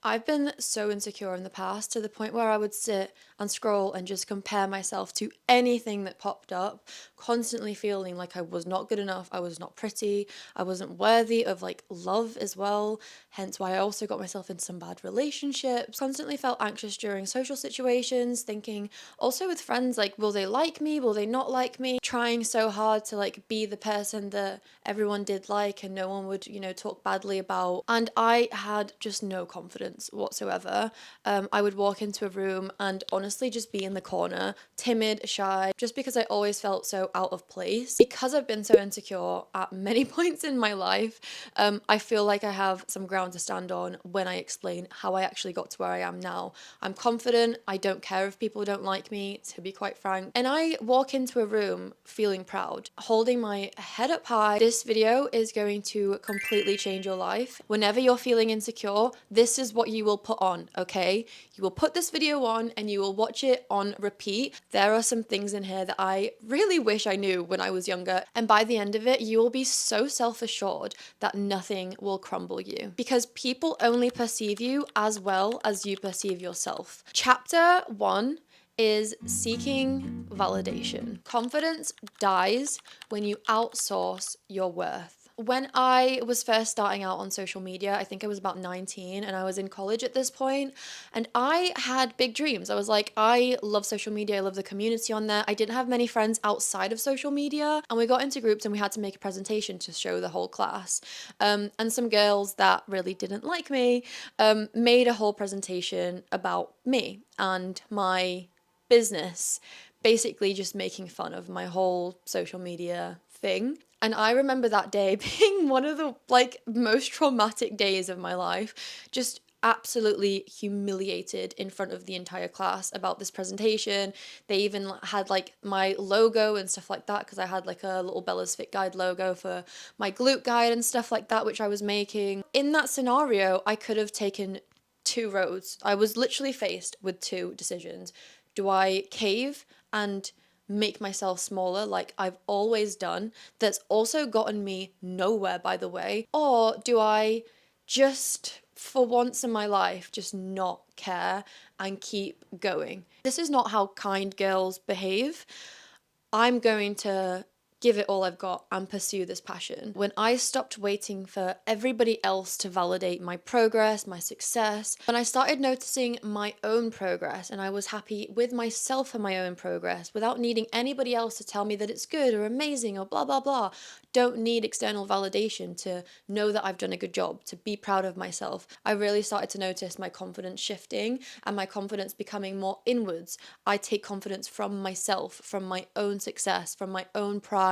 I've been so insecure in the past to the point where I would sit and scroll and just compare myself to anything that popped up, constantly feeling like I was not good enough, I was not pretty, I wasn't worthy of like love as well. Hence why I also got myself in some bad relationships. Constantly felt anxious during social situations, thinking also with friends like, will they like me? Will they not like me? Trying so hard to like be the person that everyone did like and no one would, talk badly about. And I had just no confidence whatsoever. I would walk into a room and honestly just be in the corner, timid, shy, just because I always felt so out of place. Because I've been so insecure at many points in my life, I feel like I have some ground to stand on when I explain how I actually got to where I am now. I'm confident, I don't care if people don't like me, to be quite frank. And I walk into a room feeling proud, holding my head up high. This video is going to completely change your life. Whenever you're feeling insecure, this is what you will put on, okay? You will put this video on and you will watch it on repeat. There are some things in here that I really wish I knew when I was younger. And by the end of it, you will be so self-assured that nothing will crumble you, because people only perceive you as well as you perceive yourself. Chapter 1 is seeking validation. Confidence dies when you outsource your worth. When I was first starting out on social media, I think I was about 19 and I was in college at this point, and I had big dreams. I was like, I love social media, I love the community on there. I didn't have many friends outside of social media, and we got into groups and we had to make a presentation to show the whole class. And some girls that really didn't like me made a whole presentation about me and my business, basically just making fun of my whole social media thing. And I remember that day being one of the like most traumatic days of my life, just absolutely humiliated in front of the entire class about this presentation. They even had like my logo and stuff like that, because I had like a little Bella's Fit Guide logo for my glute guide and stuff like that, which I was making. In that scenario, I could have taken two roads. I was literally faced with two decisions. Do I cave and make myself smaller like I've always done, that's also gotten me nowhere, by the way? Or do I just, for once in my life, just not care and keep going? This is not how kind girls behave. I'm going to give it all I've got and pursue this passion. When I stopped waiting for everybody else to validate my progress, my success, when I started noticing my own progress and I was happy with myself and my own progress without needing anybody else to tell me that it's good or amazing or blah, blah, blah. Don't need external validation to know that I've done a good job, to be proud of myself. I really started to notice my confidence shifting and my confidence becoming more inwards. I take confidence from myself, from my own success, from my own pride.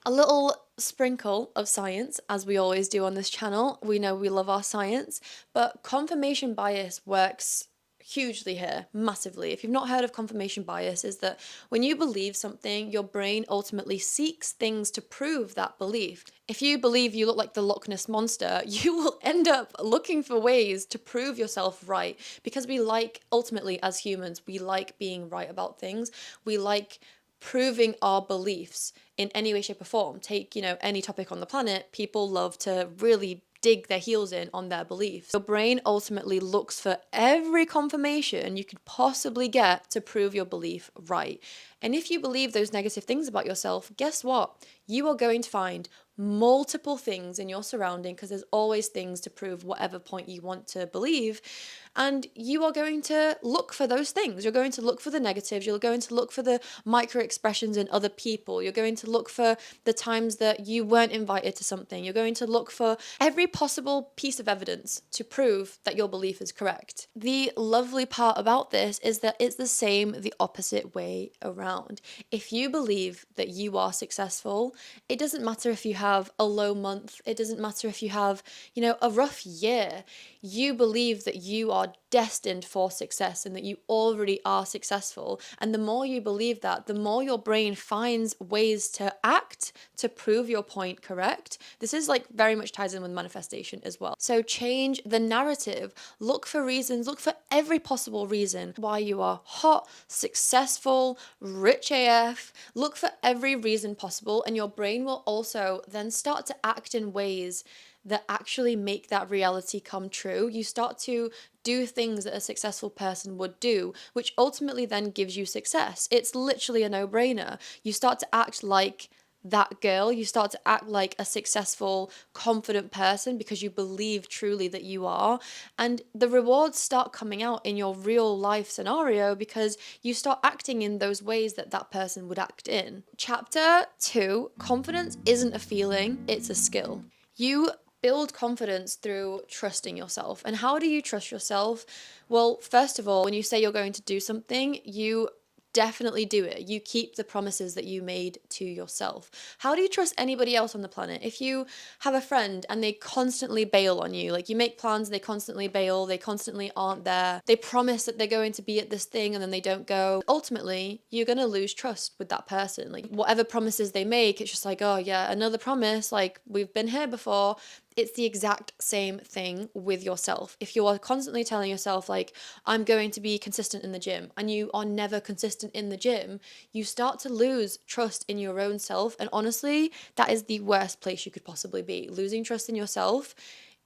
A little sprinkle of science, as we always do on this channel. We know we love our science, but confirmation bias works hugely here, massively. If you've not heard of confirmation bias, is that when you believe something, your brain ultimately seeks things to prove that belief. If you believe you look like the Loch Ness Monster, you will end up looking for ways to prove yourself right, because we like, ultimately as humans, we like being right about things. We like proving our beliefs in any way, shape or form. Take, any topic on the planet, people love to really dig their heels in on their beliefs. Your brain ultimately looks for every confirmation you could possibly get to prove your belief right. And if you believe those negative things about yourself, guess what? You are going to find multiple things in your surrounding, because there's always things to prove whatever point you want to believe. And you are going to look for those things. You're going to look for the negatives. You're going to look for the micro expressions in other people. You're going to look for the times that you weren't invited to something. You're going to look for every possible piece of evidence to prove that your belief is correct. The lovely part about this is that it's the same the opposite way around. If you believe that you are successful, it doesn't matter if you have a low month. It doesn't matter if you have, a rough year. You believe that you are destined for success and that you already are successful. And the more you believe that, the more your brain finds ways to act to prove your point correct. This is like very much ties in with manifestation as well. So change the narrative. Look for reasons, look for every possible reason why you are hot, successful, rich AF. Look for every reason possible, and your brain will also then start to act in ways that actually make that reality come true. You start to do things that a successful person would do, which ultimately then gives you success. It's literally a no-brainer. You start to act like that girl, you start to act like a successful, confident person because you believe truly that you are. And the rewards start coming out in your real life scenario because you start acting in those ways that that person would act in. Chapter 2, confidence isn't a feeling, it's a skill. You build confidence through trusting yourself. And how do you trust yourself? Well, first of all, when you say you're going to do something, you definitely do it. You keep the promises that you made to yourself. How do you trust anybody else on the planet? If you have a friend and they constantly bail on you, like you make plans, they constantly bail, they constantly aren't there, they promise that they're going to be at this thing and then they don't go, ultimately, you're going to lose trust with that person. Like whatever promises they make, it's just like, oh yeah, another promise, like we've been here before. It's the exact same thing with yourself. If you are constantly telling yourself, like, I'm going to be consistent in the gym, and you are never consistent in the gym, you start to lose trust in your own self. And honestly, that is the worst place you could possibly be. Losing trust in yourself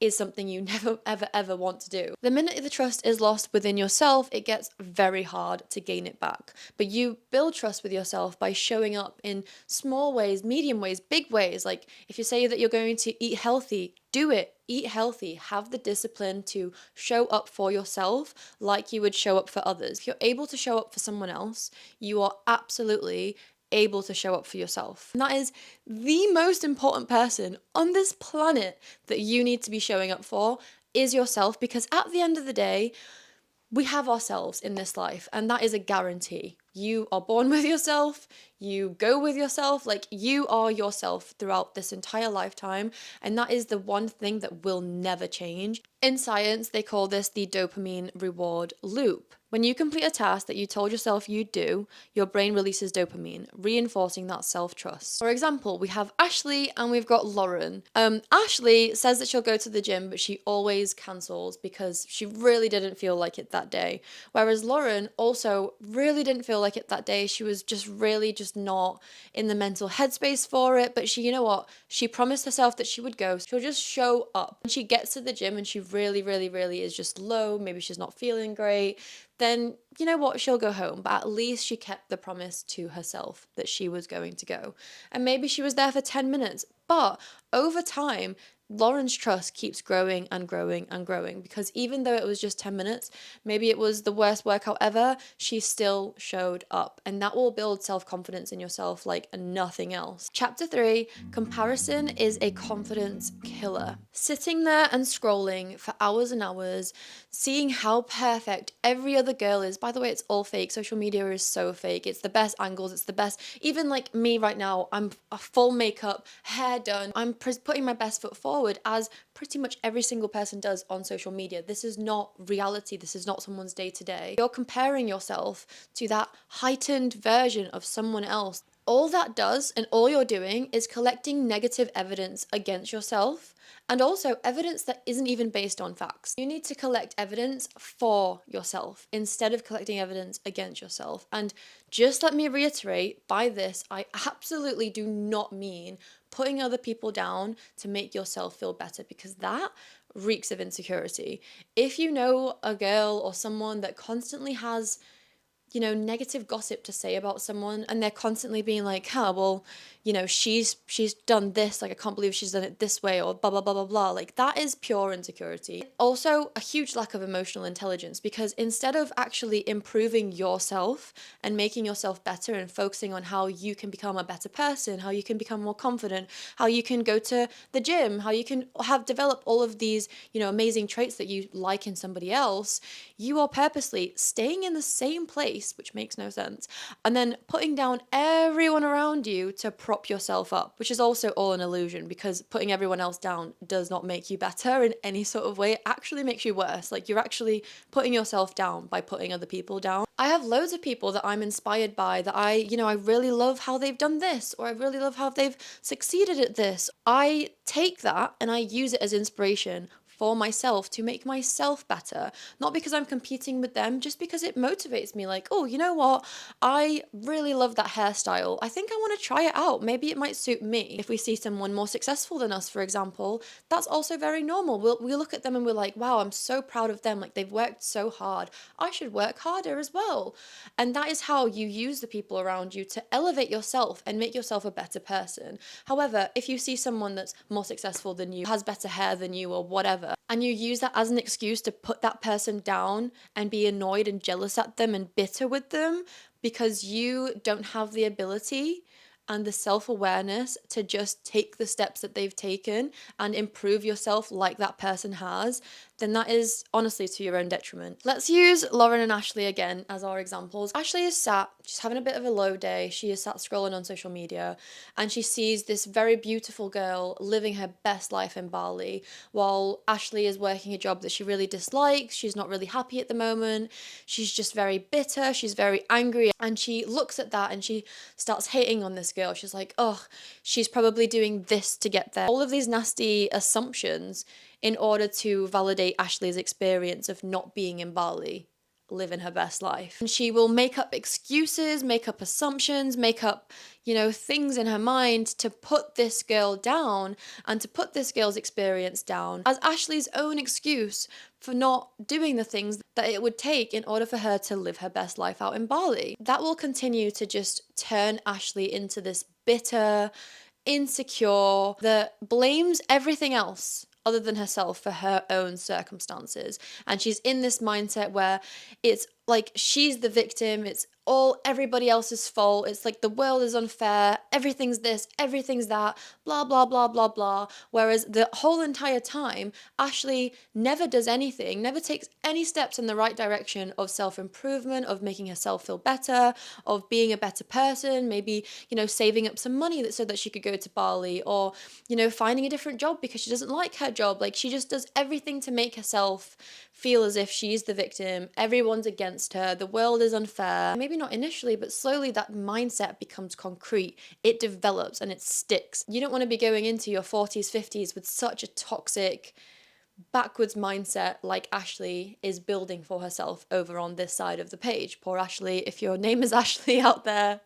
is something you never, ever, ever want to do. The minute the trust is lost within yourself, it gets very hard to gain it back. But you build trust with yourself by showing up in small ways, medium ways, big ways. Like if you say that you're going to eat healthy, do it. Eat healthy. Have the discipline to show up for yourself like you would show up for others. If you're able to show up for someone else, you are absolutely able to show up for yourself. And that is the most important person on this planet that you need to be showing up for is yourself, because at the end of the day, we have ourselves in this life, and that is a guarantee. You are born with yourself, you go with yourself, like you are yourself throughout this entire lifetime, and that is the one thing that will never change. In science, they call this the dopamine reward loop. When you complete a task that you told yourself you'd do, your brain releases dopamine, reinforcing that self-trust. For example, we have Ashley and we've got Lauren. Ashley says that she'll go to the gym, but she always cancels because she really didn't feel like it that day. Whereas Lauren also really didn't feel like it that day. She was just really just not in the mental headspace for it. But she, you know what? She promised herself that she would go. She'll just show up. When she gets to the gym and she really, really, really is just low, maybe she's not feeling great, then you know what, she'll go home. But at least she kept the promise to herself that she was going to go. And maybe she was there for 10 minutes. But over time, Lauren's trust keeps growing and growing and growing, because even though it was just 10 minutes, maybe it was the worst workout ever, she still showed up. And that will build self-confidence in yourself like nothing else. Chapter 3, comparison is a confidence killer. Sitting there and scrolling for hours and hours, seeing how perfect every other girl is. By the way, it's all fake. Social media is so fake. It's the best angles. It's the best. Even like me right now, I'm a full makeup, hair done. I'm putting my best foot forward, as pretty much every single person does on social media. This is not reality. This is not someone's day to day. You're comparing yourself to that heightened version of someone else. All that does, and all you're doing, is collecting negative evidence against yourself, and also evidence that isn't even based on facts. You need to collect evidence for yourself instead of collecting evidence against yourself. And just let me reiterate, by this, I absolutely do not mean putting other people down to make yourself feel better, because that reeks of insecurity. If you know a girl or someone that constantly has, you know, negative gossip to say about someone, and they're constantly being like, huh, well, you know, she's done this, like I can't believe she's done it this way, or blah blah blah blah blah, like that is pure insecurity. Also a huge lack of emotional intelligence, because instead of actually improving yourself and making yourself better and focusing on how you can become a better person, how you can become more confident, how you can go to the gym, how you can have develop all of these, you know, amazing traits that you like in somebody else, you are purposely staying in the same place, which makes no sense, and then putting down everyone around you to prop yourself up, which is also all an illusion, because putting everyone else down does not make you better in any sort of way. It actually makes you worse. Like, you're actually putting yourself down by putting other people down. I have loads of people that I'm inspired by, that I really love how they've done this, or I really love how they've succeeded at this. I take that and I use it as inspiration for myself to make myself better. Not because I'm competing with them, just because it motivates me. Like, oh, you know what? I really love that hairstyle. I think I want to try it out. Maybe it might suit me. If we see someone more successful than us, for example, that's also very normal. We look at them and we're like, wow, I'm so proud of them. Like, they've worked so hard. I should work harder as well. And that is how you use the people around you to elevate yourself and make yourself a better person. However, if you see someone that's more successful than you, has better hair than you, or whatever, and you use that as an excuse to put that person down and be annoyed and jealous at them and bitter with them because you don't have the ability and the self-awareness to just take the steps that they've taken and improve yourself like that person has, then that is honestly to your own detriment. Let's use Lauren and Ashley again as our examples. Ashley is sat, she's having a bit of a low day. She is sat scrolling on social media and she sees this very beautiful girl living her best life in Bali while Ashley is working a job that she really dislikes. She's not really happy at the moment. She's just very bitter. She's very angry. And she looks at that and she starts hating on this girl. She's like, oh, she's probably doing this to get there. All of these nasty assumptions in order to validate Ashley's experience of not being in Bali, living her best life. And she will make up excuses, make up assumptions, make up, things in her mind to put this girl down and to put this girl's experience down as Ashley's own excuse for not doing the things that it would take in order for her to live her best life out in Bali. That will continue to just turn Ashley into this bitter, insecure, that blames everything else other than herself for her own circumstances. And she's in this mindset where it's like she's the victim, it's all everybody else's fault, it's like the world is unfair, everything's this, everything's that, blah, blah, blah, blah, blah. Whereas the whole entire time, Ashley never does anything, never takes any steps in the right direction of self-improvement, of making herself feel better, of being a better person, maybe, saving up some money so that she could go to Bali, or, finding a different job because she doesn't like her job. Like, she just does everything to make herself feel as if she's the victim, everyone's against her, the world is unfair. Maybe not initially, but slowly that mindset becomes concrete. It develops and it sticks. You don't want to be going into your 40s, 50s with such a toxic, backwards mindset like Ashley is building for herself over on this side of the page. Poor Ashley, if your name is Ashley out there,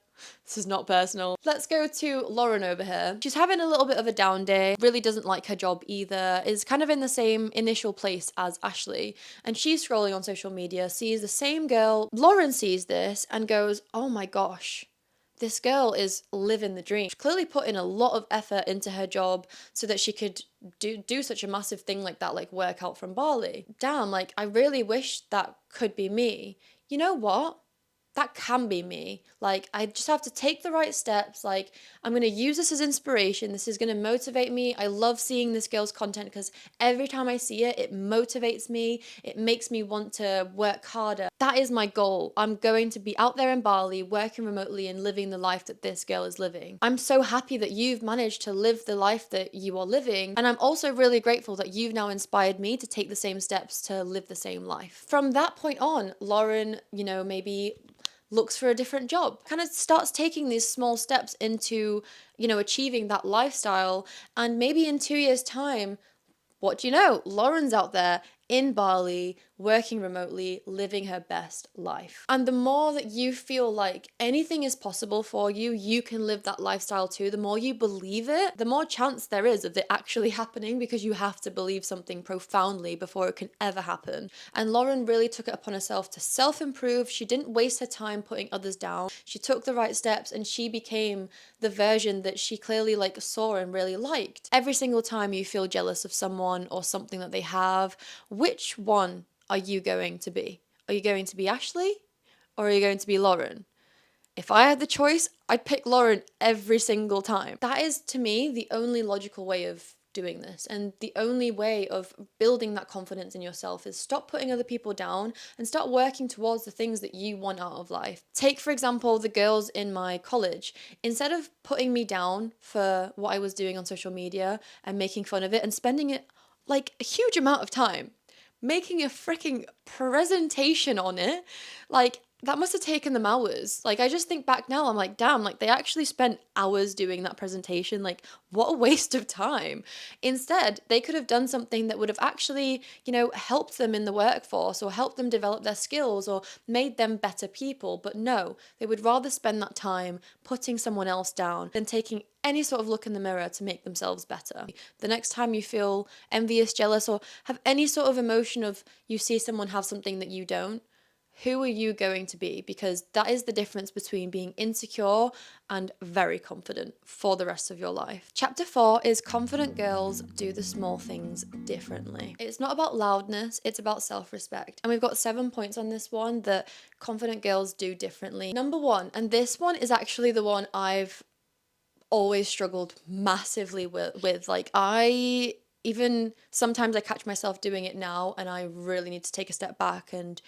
this is not personal. Let's go to Lauren over here. She's having a little bit of a down day, really doesn't like her job either, is kind of in the same initial place as Ashley, and she's scrolling on social media, sees the same girl. Lauren sees this and goes, oh my gosh, this girl is living the dream. She's clearly put in a lot of effort into her job so that she could do such a massive thing like that, like work out from Bali. Damn, like, I really wish that could be me. You know what? That can be me. Like, I just have to take the right steps. Like, I'm going to use this as inspiration. This is going to motivate me. I love seeing this girl's content because every time I see it, it motivates me. It makes me want to work harder. That is my goal. I'm going to be out there in Bali, working remotely and living the life that this girl is living. I'm so happy that you've managed to live the life that you are living. And I'm also really grateful that you've now inspired me to take the same steps to live the same life. From that point on, Lauren, maybe looks for a different job, kind of starts taking these small steps into, achieving that lifestyle. And maybe in 2 years' time, what do you know? Lauren's out there in Bali, working remotely, living her best life. And the more that you feel like anything is possible for you, you can live that lifestyle too, the more you believe it, the more chance there is of it actually happening, because you have to believe something profoundly before it can ever happen. And Lauren really took it upon herself to self-improve. She didn't waste her time putting others down. She took the right steps and she became the version that she clearly saw and really liked. Every single time you feel jealous of someone or something that they have, which one are you going to be? Are you going to be Ashley or are you going to be Lauren? If I had the choice, I'd pick Lauren every single time. That is, to me, the only logical way of doing this, and the only way of building that confidence in yourself is stop putting other people down and start working towards the things that you want out of life. Take, for example, the girls in my college. Instead of putting me down for what I was doing on social media and making fun of it and spending it like a huge amount of time making a freaking presentation on it, like that must have taken them hours. Like, I just think back now, I'm like, damn, like they actually spent hours doing that presentation. Like, what a waste of time. Instead, they could have done something that would have actually, helped them in the workforce or helped them develop their skills or made them better people. But no, they would rather spend that time putting someone else down than taking any sort of look in the mirror to make themselves better. The next time you feel envious, jealous, or have any sort of emotion of you see someone have something that you don't, who are you going to be? Because that is the difference between being insecure and very confident for the rest of your life. Chapter 4 is confident girls do the small things differently. It's not about loudness, it's about self-respect. And we've got 7 points on this one that confident girls do differently. Number 1, and this one is actually the one I've always struggled massively with. Like, I even sometimes I catch myself doing it now, and I really need to take a step back and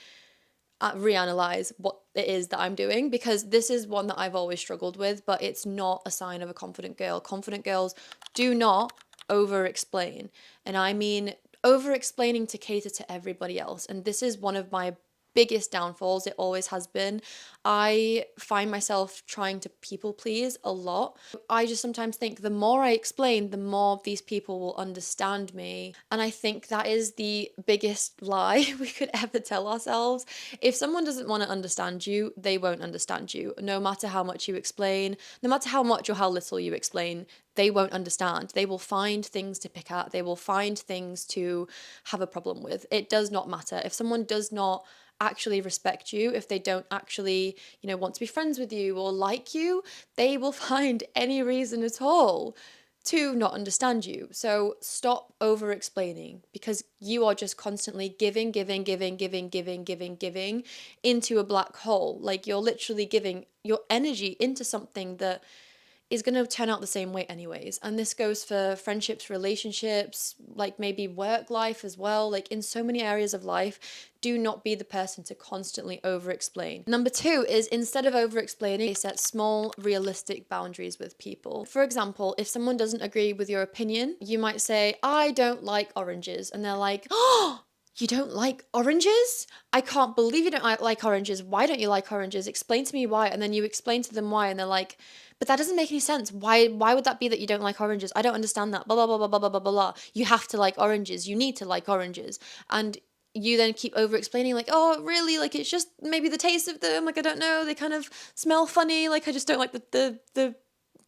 reanalyze what it is that I'm doing, because this is one that I've always struggled with, but it's not a sign of a confident girl. Confident girls do not over explain. And I mean over explaining to cater to everybody else. And this is one of my biggest downfalls. It always has been. I find myself trying to people please a lot. I just sometimes think the more I explain, the more these people will understand me. And I think that is the biggest lie we could ever tell ourselves. If someone doesn't want to understand you, they won't understand you. No matter how much you explain, no matter how much or how little you explain, they won't understand. They will find things to pick at. They will find things to have a problem with. It does not matter. If someone does not actually respect you, if they don't actually, want to be friends with you or like you, they will find any reason at all to not understand you. So stop over explaining, because you are just constantly giving into a black hole. Like, you're literally giving your energy into something that is going to turn out the same way anyways. And this goes for friendships, relationships, like maybe work life as well. Like, in so many areas of life, do not be the person to constantly over explain. Number 2 is, instead of over explaining, set small realistic boundaries with people. For example, if someone doesn't agree with your opinion, you might say, I don't like oranges. And they're like, oh, you don't like oranges? I can't believe you don't like oranges. Why don't you like oranges? Explain to me why. And then you explain to them why, and they're like, but that doesn't make any sense. Why would that be that you don't like oranges? I don't understand that. Blah, blah, blah, blah, blah, blah, blah, blah. You have to like oranges. You need to like oranges. And you then keep over explaining, like, oh, really? Like, it's just maybe the taste of them. Like, I don't know. They kind of smell funny. Like, I just don't like the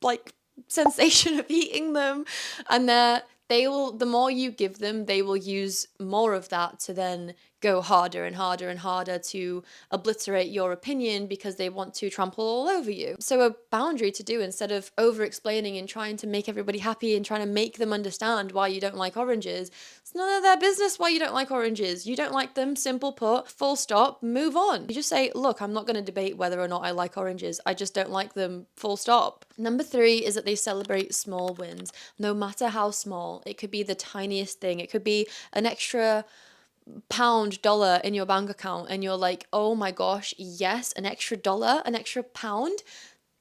like sensation of eating them. And the more you give them, they will use more of that to then go harder and harder and harder to obliterate your opinion, because they want to trample all over you. So a boundary to do, instead of over explaining and trying to make everybody happy and trying to make them understand why you don't like oranges, it's none of their business why you don't like oranges. You don't like them, simple put, full stop, move on. You just say, look, I'm not going to debate whether or not I like oranges. I just don't like them, full stop. Number 3 is that they celebrate small wins, no matter how small. It could be the tiniest thing. It could be an extra pound, dollar in your bank account, and you're like, oh my gosh, yes, an extra dollar, an extra pound.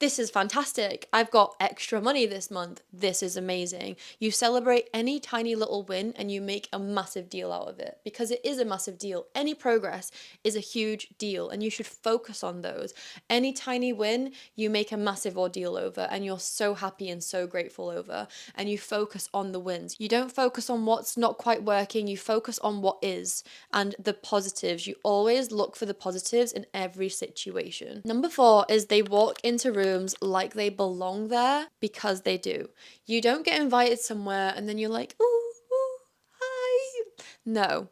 This is fantastic. I've got extra money this month. This is amazing. You celebrate any tiny little win and you make a massive deal out of it, because it is a massive deal. Any progress is a huge deal, and you should focus on those. Any tiny win, you make a massive ordeal over, and you're so happy and so grateful over, and you focus on the wins. You don't focus on what's not quite working. You focus on what is and the positives. You always look for the positives in every situation. Number 4 is they walk into rooms like they belong there, because they do. You don't get invited somewhere and then you're like, ooh, hi. No,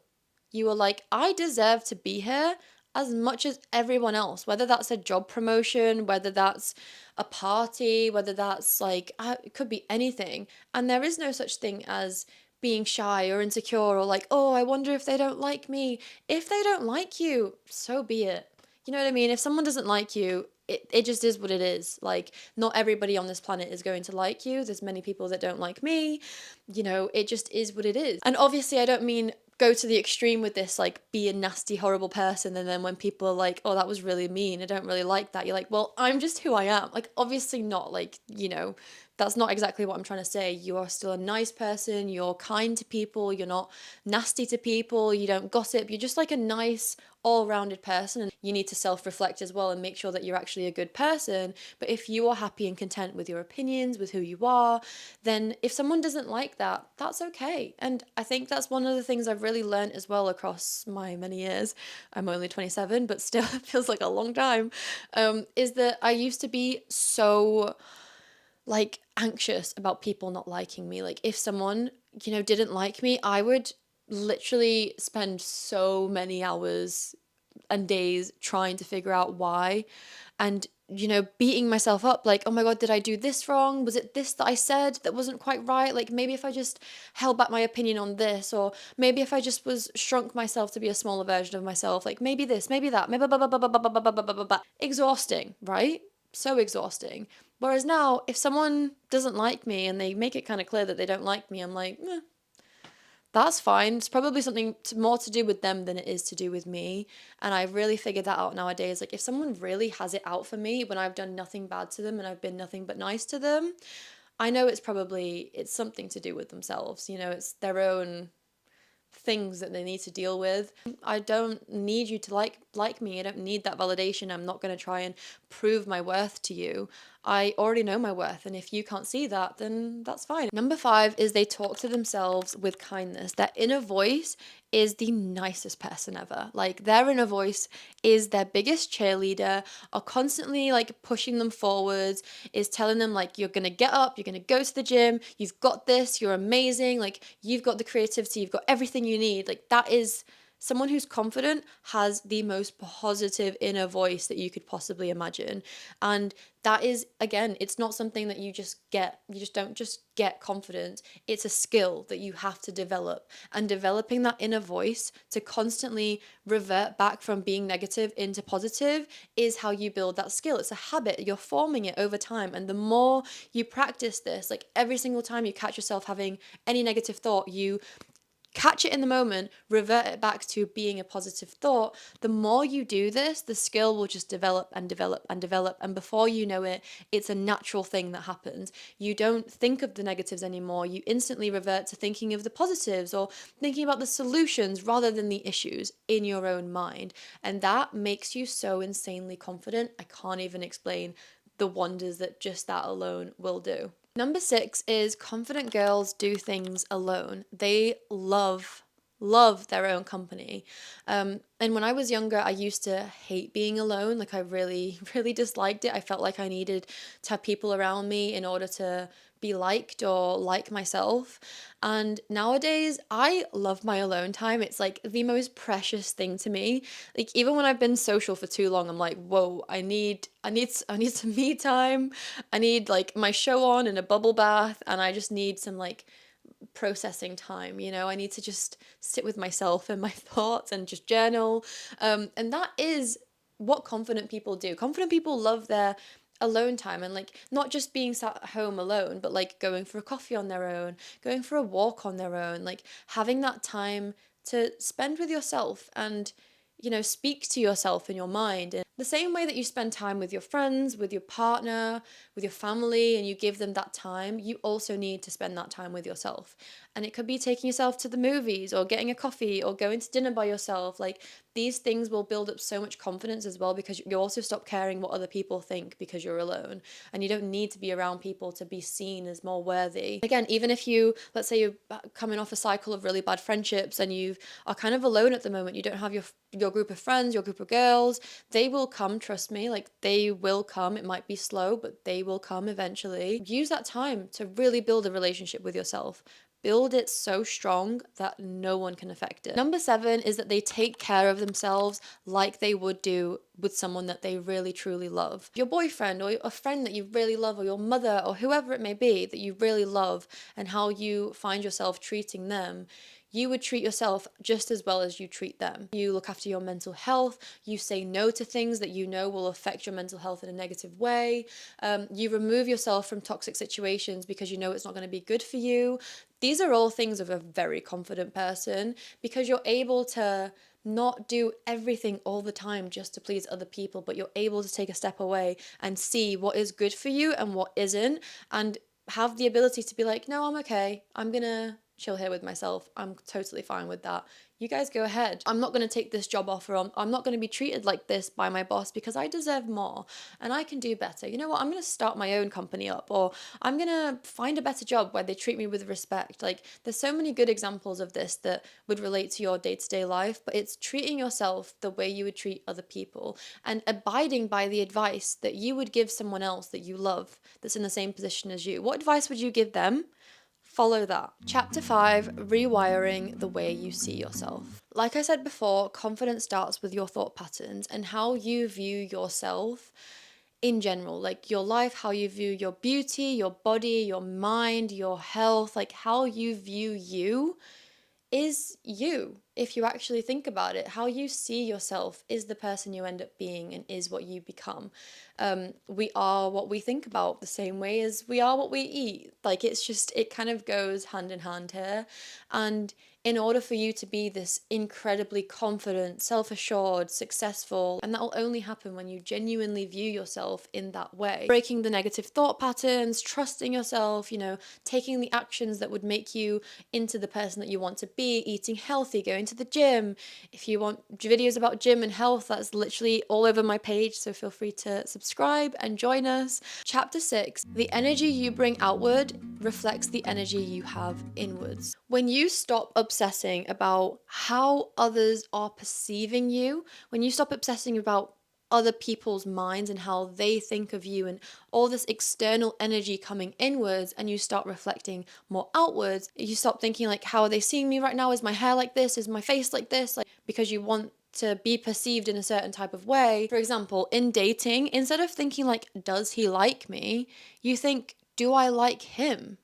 you are like, I deserve to be here as much as everyone else, whether that's a job promotion, whether that's a party, whether that's like, it could be anything. And there is no such thing as being shy or insecure or like, oh, I wonder if they don't like me. If they don't like you, so be it. You know what I mean? If someone doesn't like you, it just is what it is. Like, not everybody on this planet is going to like you. There's many people that don't like me. It just is what it is. And obviously, I don't mean go to the extreme with this, like, be a nasty, horrible person. And then when people are like, oh, that was really mean, I don't really like that. You're like, well, I'm just who I am. Like, obviously not, like, That's not exactly what I'm trying to say. You are still a nice person, you're kind to people, you're not nasty to people, you don't gossip, you're just like a nice, all rounded person. And you need to self reflect as well and make sure that you're actually a good person. But if you are happy and content with your opinions, with who you are, then if someone doesn't like that, that's okay. And I think that's one of the things I've really learned as well across my many years. I'm only 27, but still it feels like a long time. Is that I used to be so like anxious about people not liking me. Like if someone, didn't like me, I would literally spend so many hours and days trying to figure out why, and beating myself up like, oh my god, did I do this wrong? Was it this that I said that wasn't quite right? Like maybe if I just held back my opinion on this, or maybe if I just was shrunk myself to be a smaller version of myself, like maybe this, maybe that, maybe blah, blah, blah, blah, blah, blah, blah, blah, blah, blah. Exhausting, right? So exhausting. Whereas now, if someone doesn't like me and they make it kind of clear that they don't like me, I'm like, that's fine. It's probably something more to do with them than it is to do with me. And I really figured that out nowadays. Like, if someone really has it out for me when I've done nothing bad to them and I've been nothing but nice to them, I know it's something to do with themselves. It's their own things that they need to deal with. I don't need you to like me. I don't need that validation. I'm not going to try and prove my worth to you. I already know my worth, and if you can't see that, then that's fine. Number 5 is they talk to themselves with kindness. Their inner voice is the nicest person ever. Like their inner voice is their biggest cheerleader, are constantly like pushing them forwards, is telling them like you're gonna get up, you're gonna go to the gym, you've got this, you're amazing, like you've got the creativity, you've got everything you need. Like that is someone who's confident has the most positive inner voice that you could possibly imagine. And that is, again, it's not something that you just get. You just don't just get confidence. It's a skill that you have to develop. And developing that inner voice to constantly revert back from being negative into positive is how you build that skill. It's a habit. You're forming it over time. And the more you practice this, like every single time you catch yourself having any negative thought, you catch it in the moment, revert it back to being a positive thought. The more you do this, the skill will just develop and develop and develop. And before you know it, it's a natural thing that happens. You don't think of the negatives anymore. You instantly revert to thinking of the positives or thinking about the solutions rather than the issues in your own mind. And that makes you so insanely confident. I can't even explain the wonders that just that alone will do. Number 6 is confident girls do things alone. They love their own company. And when I was younger, I used to hate being alone. Like I really, really disliked it. I felt like I needed to have people around me in order to be liked or like myself. And nowadays, I love my alone time. It's like the most precious thing to me. Like even when I've been social for too long, I'm like, whoa, I need some me time. I need like my show on and a bubble bath, and I just need some like processing time. I need to just sit with myself and my thoughts and just journal. And that is what confident people do. Confident people love their alone time, and like not just being sat at home alone, but like going for a coffee on their own, going for a walk on their own, like having that time to spend with yourself and speak to yourself in your mind. And the same way that you spend time with your friends, with your partner, with your family, and you give them that time, you also need to spend that time with yourself. And it could be taking yourself to the movies or getting a coffee or going to dinner by yourself. Like these things will build up so much confidence as well, because you also stop caring what other people think because you're alone, and you don't need to be around people to be seen as more worthy. Again, even if let's say you're coming off a cycle of really bad friendships and you are kind of alone at the moment, you don't have your group of friends, your group of girls, they will come, trust me, like they will come. It might be slow, but they will come eventually. Use that time to really build a relationship with yourself. Build it so strong that no one can affect it. Number 7 is that they take care of themselves like they would do with someone that they really truly love. Your boyfriend or a friend that you really love, or your mother or whoever it may be that you really love, and how you find yourself treating them. You would treat yourself just as well as you treat them. You look after your mental health. You say no to things that you know will affect your mental health in a negative way. You remove yourself from toxic situations because you know it's not going to be good for you. These are all things of a very confident person, because you're able to not do everything all the time just to please other people, but you're able to take a step away and see what is good for you and what isn't, and have the ability to be like, no, I'm okay. I'm gonna chill here with myself. I'm totally fine with that. You guys go ahead. I'm not going to take this job offer on. I'm not going to be treated like this by my boss because I deserve more and I can do better. You know what? I'm going to start my own company up, or I'm going to find a better job where they treat me with respect. Like, there's so many good examples of this that would relate to your day-to-day life, but it's treating yourself the way you would treat other people and abiding by the advice that you would give someone else that you love that's in the same position as you. What advice would you give them? Follow that. Chapter 5, Rewiring the Way You See Yourself. Like I said before, confidence starts with your thought patterns and how you view yourself in general, like your life, how you view your beauty, your body, your mind, your health, like how you view you is you. If you actually think about it, how you see yourself is the person you end up being and is what you become. We are what we think about, the same way as we are what we eat. Like, it's just, it kind of goes hand in hand here. And in order for you to be this incredibly confident, self-assured, successful, and that will only happen when you genuinely view yourself in that way. Breaking the negative thought patterns, trusting yourself, taking the actions that would make you into the person that you want to be, eating healthy, going to the gym. If you want videos about gym and health, that's literally all over my page, so feel free to subscribe and join us. Chapter 6, the energy you bring outward reflects the energy you have inwards. When you stop obsessing about how others are perceiving you, when you stop obsessing about other people's minds and how they think of you and all this external energy coming inwards, and you start reflecting more outwards, you stop thinking like, how are they seeing me right now? Is my hair like this? Is my face like this? Like, because you want to be perceived in a certain type of way. For example, in dating, instead of thinking like, does he like me? You think, do I like him?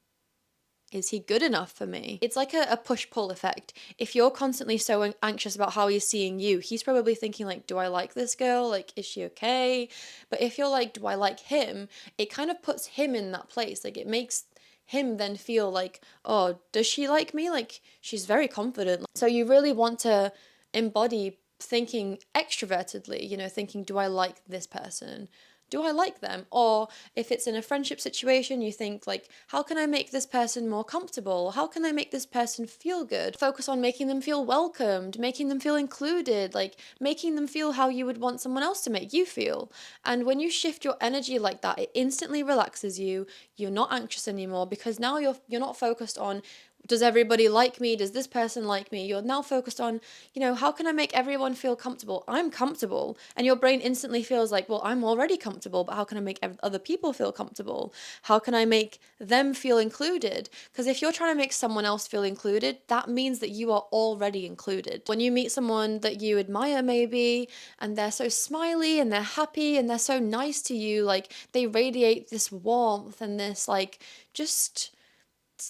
Is he good enough for me? It's like a push-pull effect. If you're constantly so anxious about how he's seeing you, he's probably thinking like, do I like this girl? Like, is she okay? But if you're like, do I like him? It kind of puts him in that place. Like, it makes him then feel like, oh, does she like me? Like, she's very confident. So you really want to embody thinking extrovertedly, thinking, do I like this person? Do I like them? Or if it's in a friendship situation, you think like, how can I make this person more comfortable? How can I make this person feel good? Focus on making them feel welcomed, making them feel included, like making them feel how you would want someone else to make you feel. And when you shift your energy like that, it instantly relaxes you. You're not anxious anymore because now you're not focused on, does everybody like me? Does this person like me? You're now focused on, how can I make everyone feel comfortable? I'm comfortable. And your brain instantly feels like, well, I'm already comfortable, but how can I make other people feel comfortable? How can I make them feel included? Because if you're trying to make someone else feel included, that means that you are already included. When you meet someone that you admire maybe, and they're so smiley and they're happy and they're so nice to you, like they radiate this warmth and this like just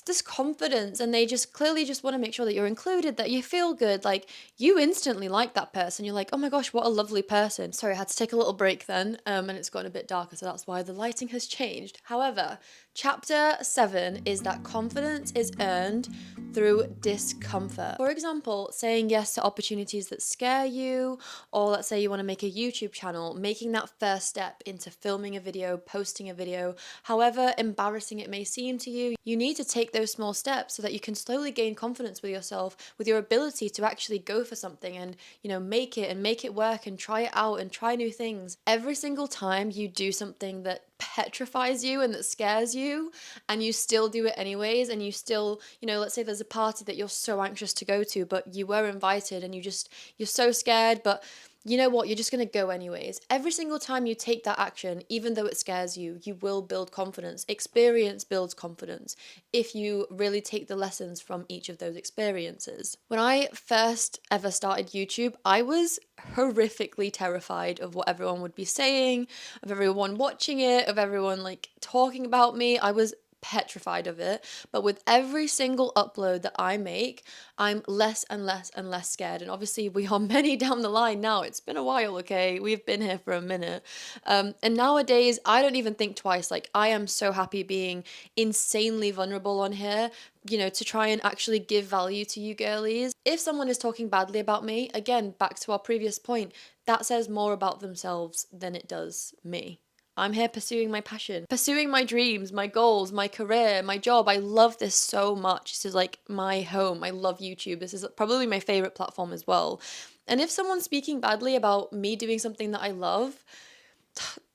this confidence, and they just clearly just want to make sure that you're included, that you feel good, like you instantly like that person. You're like, oh my gosh, what a lovely person. Sorry, I had to take a little break then, and it's gotten a bit darker, so that's why the lighting has changed. However, chapter 7 is that confidence is earned through discomfort. For example, saying yes to opportunities that scare you, or let's say you want to make a YouTube channel, making that first step into filming a video, posting a video, however embarrassing it may seem to you, you need to take those small steps so that you can slowly gain confidence with yourself, with your ability to actually go for something and, make it and make it work and try it out and try new things. Every single time you do something that petrifies you and that scares you, and you still do it anyways, and you still, let's say there's a party that you're so anxious to go to, but you were invited and you're so scared, but you know what, you're just going to go anyways. Every single time you take that action, even though it scares you, you will build confidence. Experience builds confidence if you really take the lessons from each of those experiences. When I first ever started YouTube, I was horrifically terrified of what everyone would be saying, of everyone watching it, of everyone like talking about me. I was petrified of it, but with every single upload that I make, I'm less and less and less scared. And obviously we are many down the line now. It's been a while, okay? We've been here for a minute. And nowadays I don't even think twice. Like, I am so happy being insanely vulnerable on here, to try and actually give value to you girlies. If someone is talking badly about me, again, back to our previous point, that says more about themselves than it does me. I'm here pursuing my passion, pursuing my dreams, my goals, my career, my job. I love this so much. This is like my home. I love YouTube. This is probably my favorite platform as well. And if someone's speaking badly about me doing something that I love,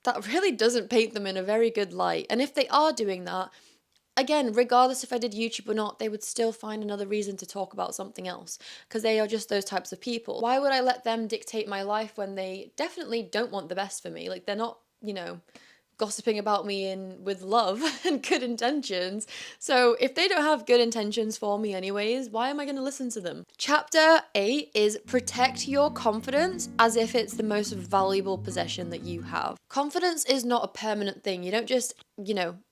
that really doesn't paint them in a very good light. And if they are doing that, again, regardless if I did YouTube or not, they would still find another reason to talk about something else because they are just those types of people. Why would I let them dictate my life when they definitely don't want the best for me? Like, they're not, gossiping about me in with love and good intentions. So if they don't have good intentions for me anyways, why am I going to listen to them? Chapter 8 is protect your confidence as if it's the most valuable possession that you have. Confidence is not a permanent thing. You don't just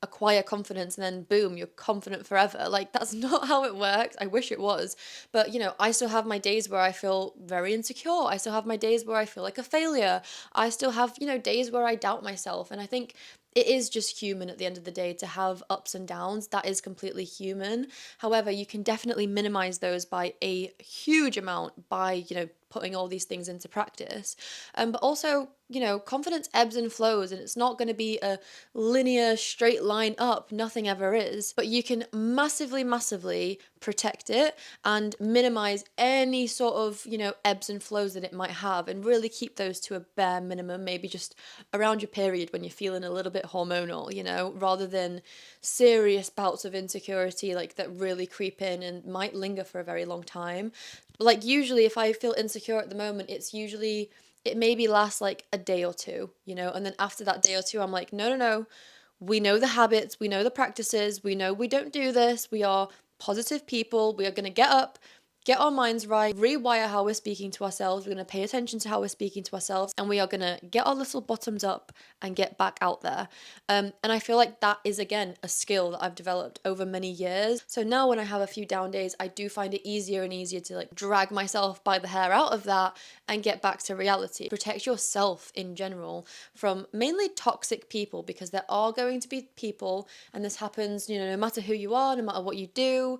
acquire confidence and then boom, you're confident forever. Like, that's not how it works. I wish it was. But, I still have my days where I feel very insecure. I still have my days where I feel like a failure. I still have, days where I doubt myself. And I think it is just human at the end of the day to have ups and downs. That is completely human. However, you can definitely minimize those by a huge amount by, putting all these things into practice. But also, confidence ebbs and flows, and it's not going to be a linear straight line up. Nothing ever is. But you can massively, massively protect it and minimize any sort of, ebbs and flows that it might have, and really keep those to a bare minimum, maybe just around your period when you're feeling a little bit hormonal, rather than serious bouts of insecurity like that really creep in and might linger for a very long time. Like, usually if I feel insecure at the moment, it maybe lasts like a day or two, and then after that day or two, I'm like, no, no, no. We know the habits, we know the practices, we know we don't do this. We are positive people. We are going to get up, get our minds right, rewire how we're speaking to ourselves. We're going to pay attention to how we're speaking to ourselves, and we are going to get our little bottoms up and get back out there. And I feel like that is, again, a skill that I've developed over many years. So now when I have a few down days, I do find it easier and easier to like drag myself by the hair out of that and get back to reality. Protect yourself in general from mainly toxic people, because there are going to be people, and this happens, no matter who you are, no matter what you do,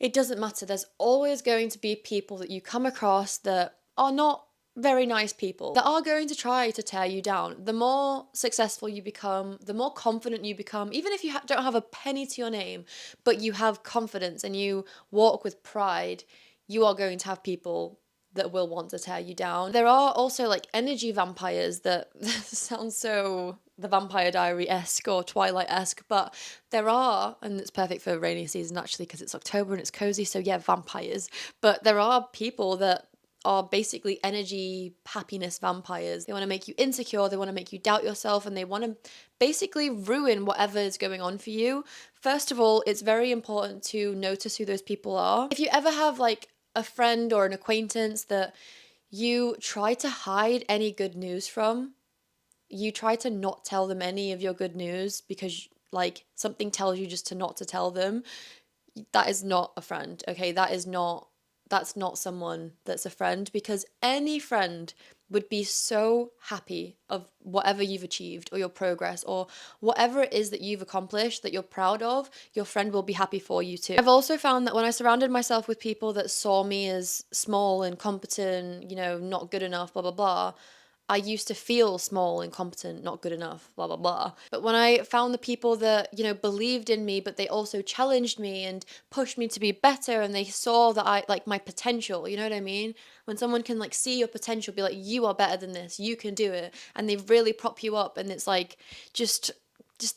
it doesn't matter. There's always going to be people that you come across that are not very nice people, that are going to try to tear you down. The more successful you become, the more confident you become, even if you don't have a penny to your name, but you have confidence and you walk with pride, you are going to have people that will want to tear you down. There are also like energy vampires that sounds so the Vampire Diary-esque or Twilight-esque, but there are, and it's perfect for rainy season actually because it's October and it's cozy, so yeah, vampires. But there are people that are basically energy happiness vampires. They want to make you insecure, they want to make you doubt yourself, and they want to basically ruin whatever is going on for you. First of all, it's very important to notice who those people are. If you ever have like a friend or an acquaintance that you try to hide any good news from, you try to not tell them any of your good news because like something tells you just to not to tell them, that is not a friend, okay? That's not someone that's a friend, because any friend would be so happy of whatever you've achieved or your progress or whatever it is that you've accomplished that you're proud of. Your friend will be happy for you too. I've also found that when I surrounded myself with people that saw me as small, incompetent, not good enough, blah blah blah, I used to feel small, incompetent, not good enough, blah, blah, blah. But when I found the people that, believed in me, but they also challenged me and pushed me to be better, and they saw that I, like, my potential, you know what I mean? When someone can, like, see your potential, be like, you are better than this, you can do it, and they really prop you up, and it's like, just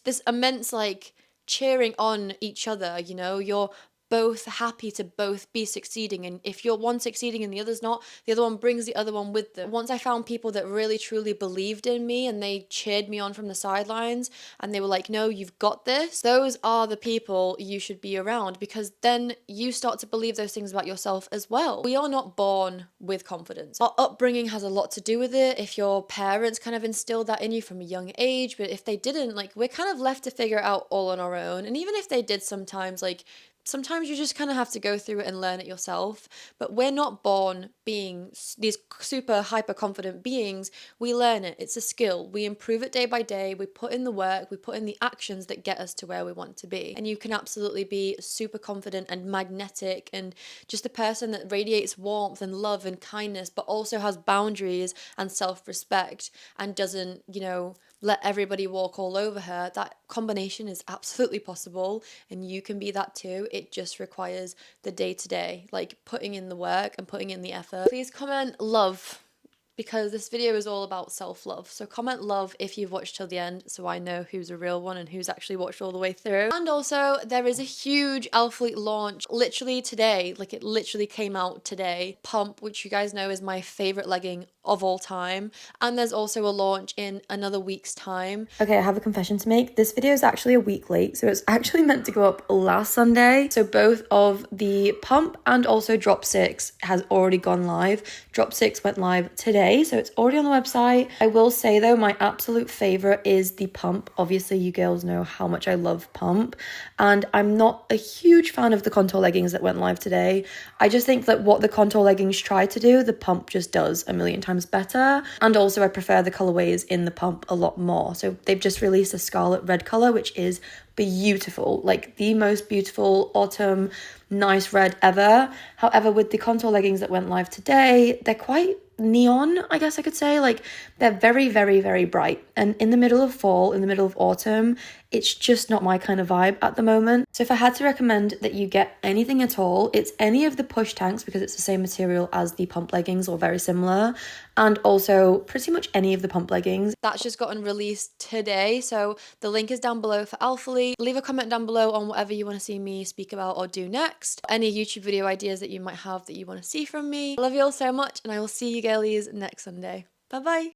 this immense, like, cheering on each other, you're both happy to both be succeeding, and if you're one succeeding and the other's not, the other one brings the other one with them. Once I found people that really truly believed in me and they cheered me on from the sidelines and they were like, no, you've got this, those are the people you should be around, because then you start to believe those things about yourself as well. We are not born with confidence. Our upbringing has a lot to do with it. If your parents kind of instilled that in you from a young age, but if they didn't, like, we're kind of left to figure it out all on our own. And even if they did sometimes, like, sometimes you just kind of have to go through it and learn it yourself. But we're not born being these super hyper confident beings, we learn it. It's a skill. We improve it day by day. We put in the work, we put in the actions that get us to where we want to be. And you can absolutely be super confident and magnetic and just a person that radiates warmth and love and kindness, but also has boundaries and self-respect and doesn't, let everybody walk all over her. That combination is absolutely possible, and you can be that too. It just requires the day to day, like putting in the work and putting in the effort. Please comment love, because this video is all about self-love. So comment love if you've watched till the end, so I know who's a real one and who's actually watched all the way through. And also, there is a huge Alphalete launch literally today, like it literally came out today. Pump, which you guys know is my favorite legging of all time. And there's also a launch in another week's time. Okay, I have a confession to make. This video is actually a week late, so it's actually meant to go up last Sunday. So both of the Pump and also Drop 6 has already gone live. Drop 6 went live today, so it's already on the website. I will say though, my absolute favorite is the Pump. Obviously, you girls know how much I love Pump, and I'm not a huge fan of the contour leggings that went live today. I just think that what the contour leggings try to do, the Pump just does a million times better. And also I prefer the colorways in the Pump a lot more. So they've just released a scarlet red color, which is beautiful, like the most beautiful autumn nice red ever. However, with the contour leggings that went live today, they're quite neon, I guess I could say. Like, they're very, very, very bright, and in the middle of fall, in the middle of autumn, it's just not my kind of vibe at the moment. So if I had to recommend that you get anything at all, it's any of the push tanks, because it's the same material as the Pump leggings or very similar, and also pretty much any of the Pump leggings. That's just gotten released today, so the link is down below for Alphalete. Leave a comment down below on whatever you want to see me speak about or do next. Any YouTube video ideas that you might have that you want to see from me. I love you all so much, and I will see you girlies next Sunday. Bye bye.